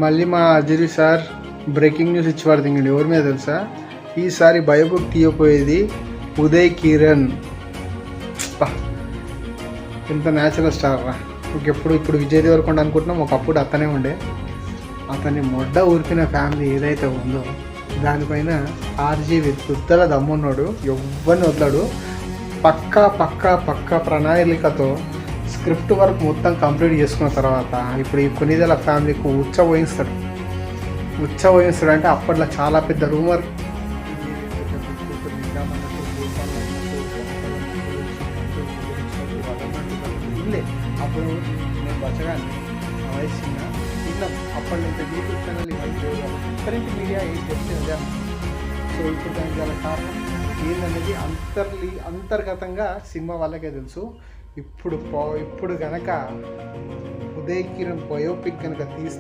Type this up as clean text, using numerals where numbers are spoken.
మళ్ళీ మా అజరి sir breaking news ఇచ్చి పడుతుంది. ఎవరి మీద తెలుసా? ఈసారి బయోపిక్ తీయపోయేది ఉదయ్ కిరణ్. ఎంత న్యాచురల్ స్టార్ రా. ఇప్పుడు విజయ్ దేవరకొండ అనుకుంటున్నాం, ఒకప్పుడు అతనే ఉండే. అతన్ని మొడ్డ ఊరికిన ఫ్యామిలీ ఏదైతే ఉందో దానిపైన ఆర్జీవి దుద్దల దమ్మున్నాడు, ఎవ్వరిని వదలడు. పక్కా ప్రణాళికతో స్క్రిప్ట్ వర్క్ మొత్తం కంప్లీట్ చేసుకున్న తర్వాత ఇప్పుడు ఈ కొనిదెల ఫ్యామిలీకి ఉచ్చ పోయిస్తాడు. అంటే అప్పట్లో చాలా పెద్ద రూమర్. అప్పుడు నేను బచ్చగాన్ని వయసు అప్పటి నుంచి యూట్యూబ్ ఛానల్ కరెంట్ మీడియా ఏం చెప్తే. సో ఇప్పుడు దానికి గల కారణం ఏందనేది అంతర్గతంగా సినిమా వాళ్ళకే తెలుసు. ఇప్పుడు కనుక ఉదయ్ కిరణ్ బయోపిక్ కనుక తీస్తే